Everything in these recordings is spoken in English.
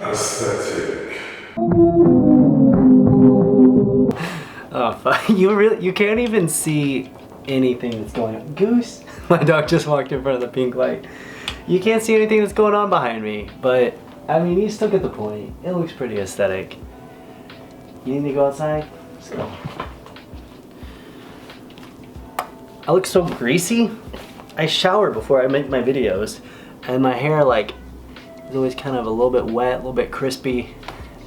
Aesthetic. Oh fuck, you can't even see anything that's going on. Goose? My dog just walked in front of the pink light. You can't see anything that's going on behind me, but I mean, you still get the point. It looks pretty aesthetic. You need to go outside? Let's go. I look so greasy. I shower before I make my videos, and my hair like is always kind of a little bit wet, a little bit crispy,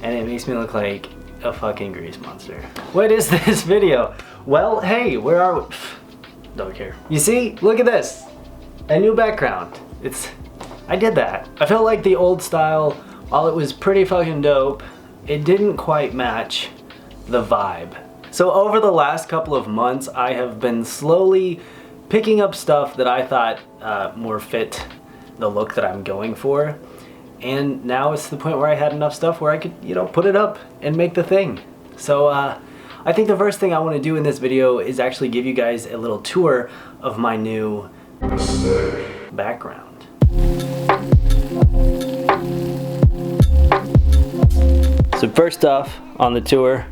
and it makes me look like a fucking grease monster. What is this video? Well, hey, where are we? Don't care. You see? Look at this. A new background. I did that. I felt like the old style, while it was pretty fucking dope, it didn't quite match the vibe. So over the last couple of months, I have been slowly picking up stuff that I thought more fit the look that I'm going for. And now it's to the point where I had enough stuff where I could, you know, put it up and make the thing. So I think the first thing I want to do in this video is actually give you guys a little tour of my new background. So first off on the tour,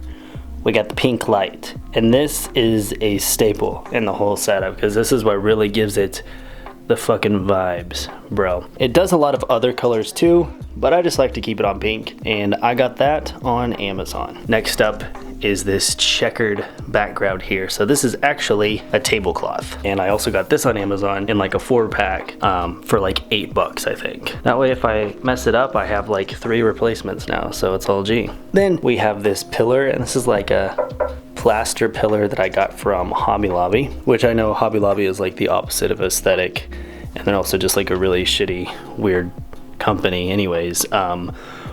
we got the pink light. And this is a staple in the whole setup because this is what really gives it the fucking vibes, bro. It does a lot of other colors too, but I just like to keep it on pink, and I got that on Amazon. Next up is this checkered background here. So this is actually a tablecloth, and I also got this on Amazon in like a 4-pack for like $8, I think. That way if I mess it up, I have like 3 replacements now, so it's all G. Then we have this pillar, and this is like a plaster pillar that I got from Hobby Lobby, which I know Hobby Lobby is like the opposite of aesthetic, and they're also just like a really shitty, weird company anyways.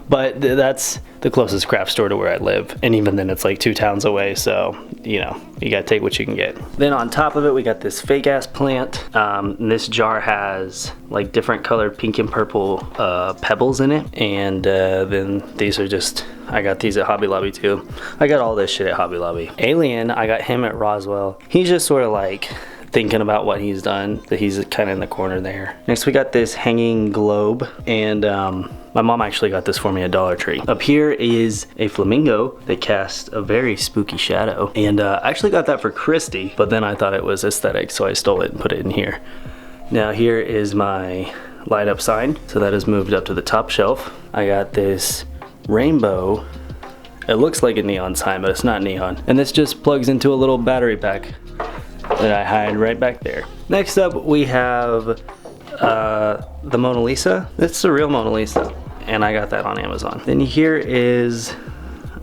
But that's the closest craft store to where I live, and even then it's like 2 towns away, so you know, you gotta take what you can get. Then on top of it, we got this fake ass plant. And this jar has like different colored pink and purple pebbles in it, and then these are just, I got these at Hobby Lobby too. I got all this shit at Hobby Lobby. Alien, I got him at Roswell. He's just sort of like thinking about what he's done, that he's kind of in the corner there. Next we got this hanging globe, and my mom actually got this for me at Dollar Tree. Up here is a flamingo that casts a very spooky shadow, and I actually got that for Christy, but then I thought it was aesthetic, so I stole it and put it in here. Now here is my light up sign, so that is moved up to the top shelf. I got this rainbow. It looks like a neon sign, but it's not neon, and this just plugs into a little battery pack that I hide right back there. Next up we have the Mona Lisa. It's the real Mona Lisa, and I got that on Amazon. Then here is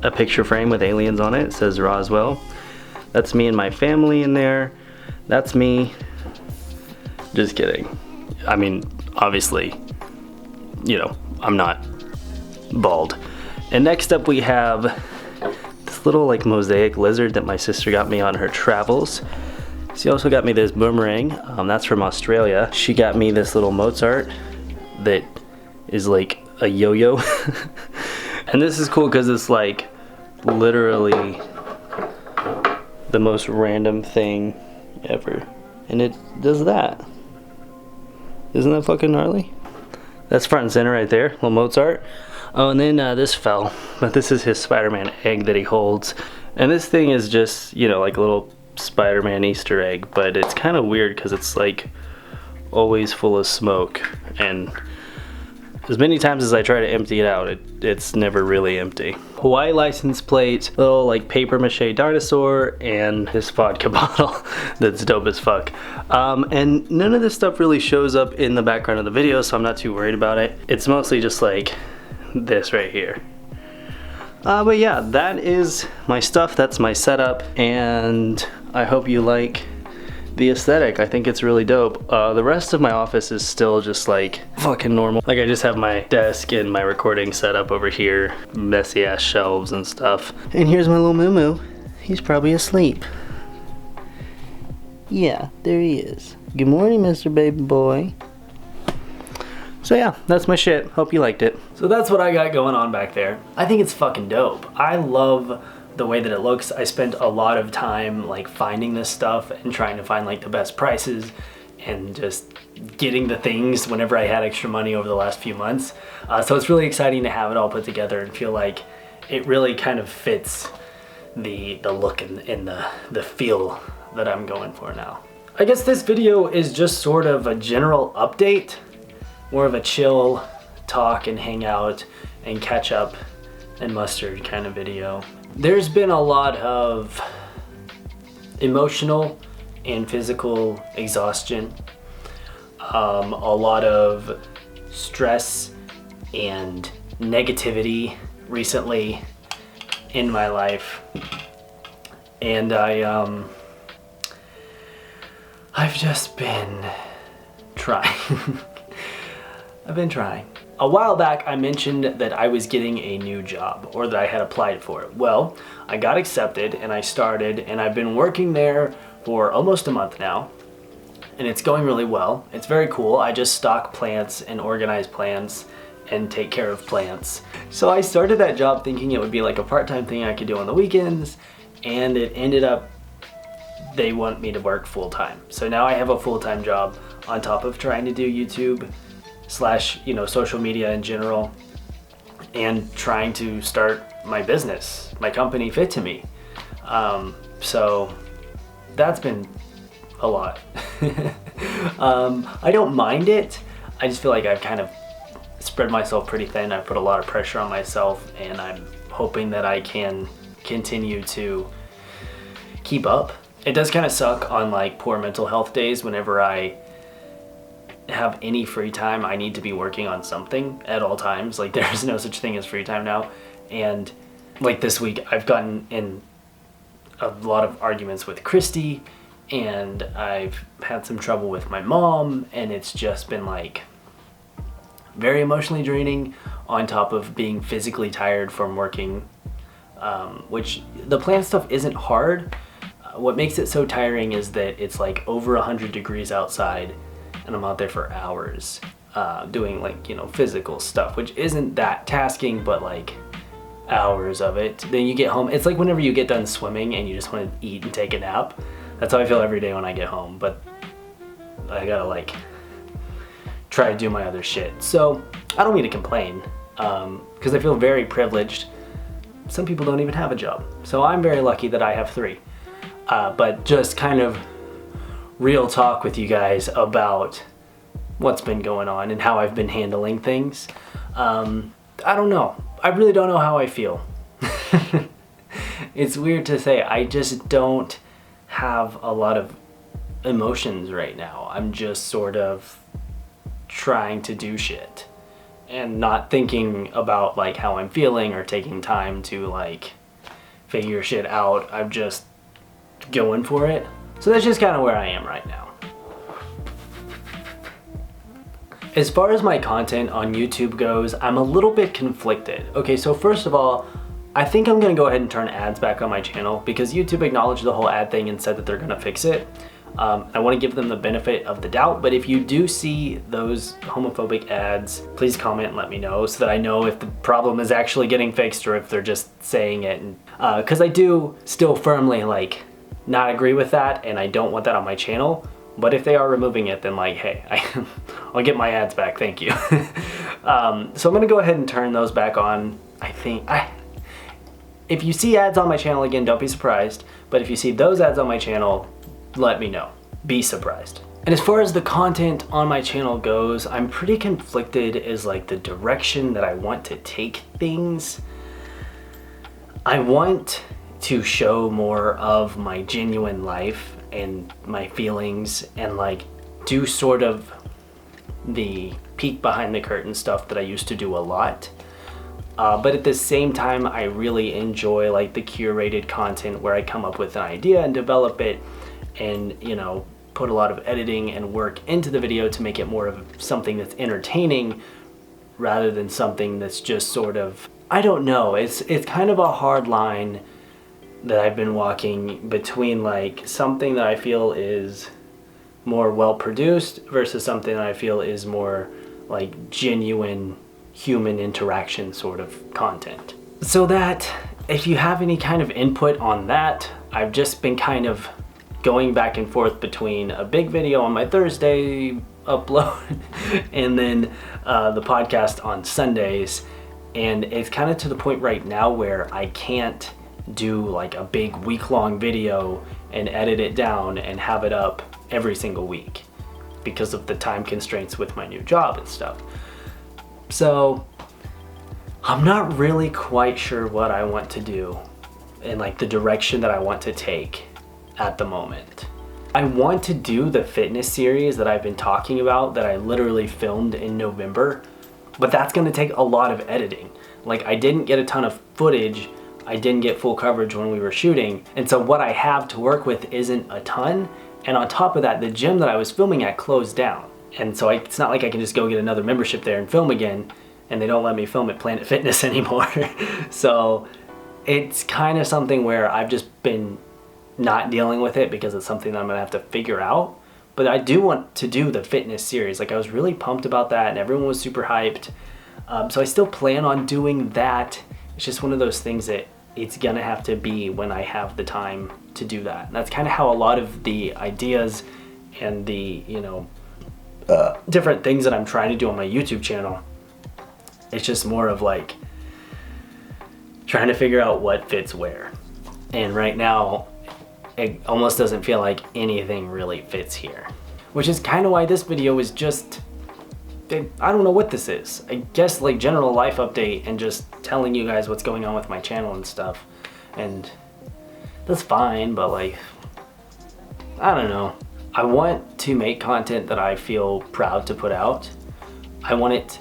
a picture frame with aliens on it. It says Roswell. That's me and my family in there. That's me. Just kidding. I mean, obviously, you know, I'm not bald. And next up we have this little like mosaic lizard that my sister got me on her travels. She also got me this boomerang, that's from Australia. She got me this little Mozart that is like a yo-yo. And this is cool because it's like literally the most random thing ever. And it does that. Isn't that fucking gnarly? That's front and center right there, little Mozart. Oh, and then this fell, but this is his Spider-Man egg that he holds. And this thing is just, you know, like a little Spider-Man Easter egg, but it's kind of weird because it's like always full of smoke, and as many times as I try to empty it out, it's never really empty. Hawaii license plate, little like paper mache dinosaur, and this vodka bottle that's dope as fuck. And none of this stuff really shows up in the background of the video, so I'm not too worried about it. It's mostly just like this right here. But yeah, that is my stuff, that's my setup, and I hope you like the aesthetic. I think it's really dope. The rest of my office is still just like fucking normal. Like I just have my desk and my recording setup over here, messy ass shelves and stuff. And here's my little moo-moo. He's probably asleep. Yeah, there he is. Good morning, Mr. Baby Boy. So yeah, that's my shit. Hope you liked it. So that's what I got going on back there. I think it's fucking dope. I love the way that it looks. I spent a lot of time like finding this stuff and trying to find like the best prices and just getting the things whenever I had extra money over the last few months. So it's really exciting to have it all put together and feel like it really kind of fits the look and the feel that I'm going for now. I guess this video is just sort of a general update, more of a chill talk and hang out and catch up and mustard kind of video. There's been a lot of emotional and physical exhaustion, a lot of stress and negativity recently in my life, and I've just been trying. I've been trying. A while back I mentioned that I was getting a new job, or that I had applied for it. Well, I got accepted and I started, and I've been working there for almost a month now, and it's going really well. It's very cool. I just stock plants and organize plants and take care of plants. So I started that job thinking it would be like a part-time thing I could do on the weekends, and it ended up they want me to work full-time. So now I have a full-time job on top of trying to do YouTube slash, you know, social media in general, and trying to start my business, my company, Fit to Me. So that's been a lot. I don't mind it. I just feel like I've kind of spread myself pretty thin. I put a lot of pressure on myself, and I'm hoping that I can continue to keep up. It does kind of suck on like poor mental health days. Whenever I have any free time, I need to be working on something at all times. Like, there's no such thing as free time now. And like this week, I've gotten in a lot of arguments with Christy, and I've had some trouble with my mom, and it's just been like very emotionally draining, on top of being physically tired from working, which the plant stuff isn't hard. What makes it so tiring is that it's like over 100 degrees outside, and I'm out there for hours doing, like, you know, physical stuff, which isn't that tasking, but like hours of it. Then you get home, it's like whenever you get done swimming and you just want to eat and take a nap. That's how I feel every day when I get home, but I gotta like try to do my other shit. So I don't mean to complain, because I feel very privileged. Some people don't even have a job, so I'm very lucky that I have 3. But just kind of real talk with you guys about what's been going on and how I've been handling things. I don't know. I really don't know how I feel. It's weird to say. I just don't have a lot of emotions right now. I'm just sort of trying to do shit and not thinking about like how I'm feeling or taking time to like figure shit out. I'm just going for it. So that's just kind of where I am right now. As far as my content on YouTube goes, I'm a little bit conflicted. Okay, so first of all, I think I'm gonna go ahead and turn ads back on my channel, because YouTube acknowledged the whole ad thing and said that they're gonna fix it. I want to give them the benefit of the doubt, but if you do see those homophobic ads, please comment and let me know, so that I know if the problem is actually getting fixed or if they're just saying it. Because I do still firmly like not agree with that, and I don't want that on my channel. But if they are removing it, then like, hey, I'll get my ads back, thank you. So I'm gonna go ahead and turn those back on. I think if you see ads on my channel again, don't be surprised. But if you see those ads on my channel, let me know. Be surprised. And as far as the content on my channel goes, I'm pretty conflicted as like the direction that I want to take things. I want to show more of my genuine life and my feelings, and like do sort of the peek behind the curtain stuff that I used to do a lot. But at the same time, I really enjoy like the curated content where I come up with an idea and develop it, and, you know, put a lot of editing and work into the video to make it more of something that's entertaining rather than something that's just sort of, I don't know, it's kind of a hard line that I've been walking between like something that I feel is more well produced versus something that I feel is more like genuine human interaction sort of content. So that if you have any kind of input on that, I've just been kind of going back and forth between a big video on my Thursday upload and then the podcast on Sundays. And it's kind of to the point right now where I can't do like a big week-long video and edit it down and have it up every single week because of the time constraints with my new job and stuff. So I'm not really quite sure what I want to do and like the direction that I want to take at the moment. I want to do the fitness series that I've been talking about that I literally filmed in November, but that's gonna take a lot of editing. Like, I didn't get a ton of footage, I didn't get full coverage when we were shooting, and so what I have to work with isn't a ton, and on top of that, the gym that I was filming at closed down. And so it's not like I can just go get another membership there and film again, and they don't let me film at Planet Fitness anymore. So it's kind of something where I've just been not dealing with it because it's something that I'm gonna have to figure out. But I do want to do the fitness series. Like, I was really pumped about that and everyone was super hyped. So I still plan on doing that. It's just one of those things that it's gonna have to be when I have the time to do that. And that's kind of how a lot of the ideas and the, you know, different things that I'm trying to do on my YouTube channel, it's just more of like trying to figure out what fits where. And right now, it almost doesn't feel like anything really fits here. Which is kind of why this video is just, I don't know what this is. I guess like general life update and just telling you guys what's going on with my channel and stuff. And that's fine, but like, I don't know. I want to make content that I feel proud to put out. I want it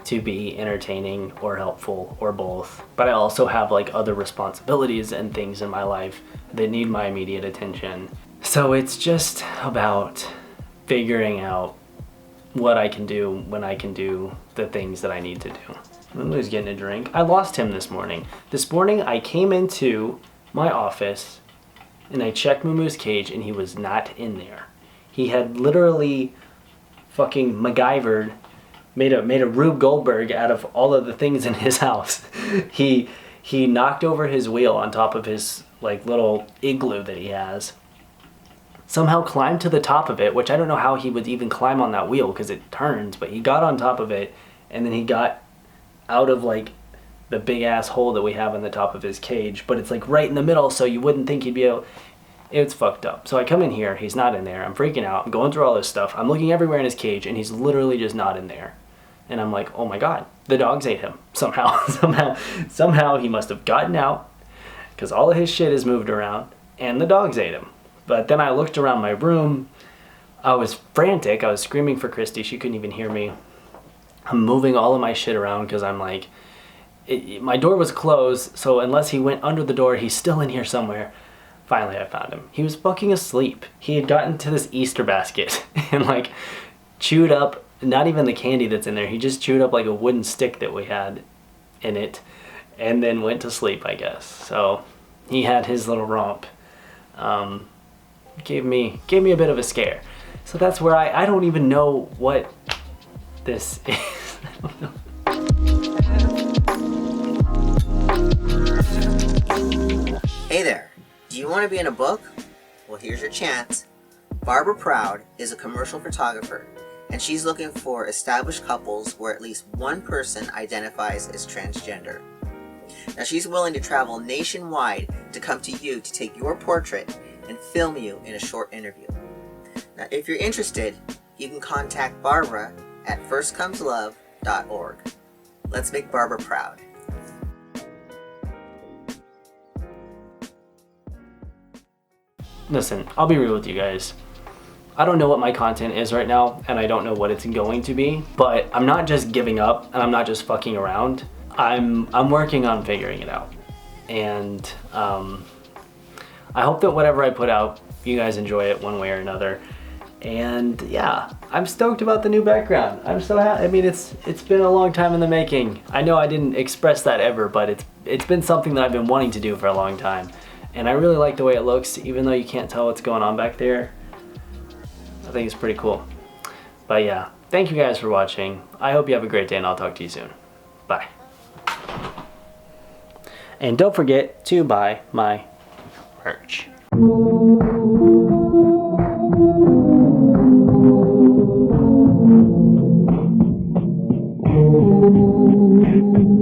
to be entertaining or helpful or both, but I also have like other responsibilities and things in my life that need my immediate attention. So it's just about figuring out what I can do when I can do the things that I need to do. Lulu's getting a drink. I lost him this morning. This morning I came into my office and I checked Mumu's cage and he was not in there. He had literally fucking MacGyvered, made a Rube Goldberg out of all of the things in his house. He knocked over his wheel on top of his like little igloo that he has. Somehow climbed to the top of it, which I don't know how he would even climb on that wheel because it turns, but he got on top of it and then he got out of like the big ass hole that we have on the top of his cage, but it's like right in the middle, so you wouldn't think he'd be able. It's fucked up. So I come in here, he's not in there, I'm freaking out, I'm going through all this stuff, I'm looking everywhere in his cage and he's literally just not in there. And I'm like, oh my God, the dogs ate him somehow. somehow he must have gotten out because all of his shit is moved around and the dogs ate him. But then I looked around my room, I was frantic, I was screaming for Christy, she couldn't even hear me. I'm moving all of my shit around because I'm like, my door was closed, so unless he went under the door, he's still in here somewhere. Finally I found him. He was fucking asleep. He had gotten to this Easter basket and like chewed up, not even the candy that's in there, he just chewed up like a wooden stick that we had in it and then went to sleep, I guess. So he had his little romp. Gave me a bit of a scare. So that's where I don't even know what this is. I don't know. Hey there, do you want to be in a book? Well, here's your chance. Barbara Proud is a commercial photographer, and she's looking for established couples where at least one person identifies as transgender. Now, she's willing to travel nationwide to come to you to take your portrait and film you in a short interview. Now, if you're interested, you can contact Barbara at firstcomeslove.org. Let's make Barbara proud. Listen, I'll be real with you guys. I don't know what my content is right now, and I don't know what it's going to be, but I'm not just giving up, and I'm not just fucking around. I'm working on figuring it out. And I hope that whatever I put out, you guys enjoy it one way or another. And yeah, I'm stoked about the new background. I'm so happy. I mean, it's been a long time in the making. I know I didn't express that ever, but it's been something that I've been wanting to do for a long time. And I really like the way it looks, even though you can't tell what's going on back there. I think it's pretty cool. But yeah, thank you guys for watching. I hope you have a great day, and I'll talk to you soon. Bye. And don't forget to buy my merch. you.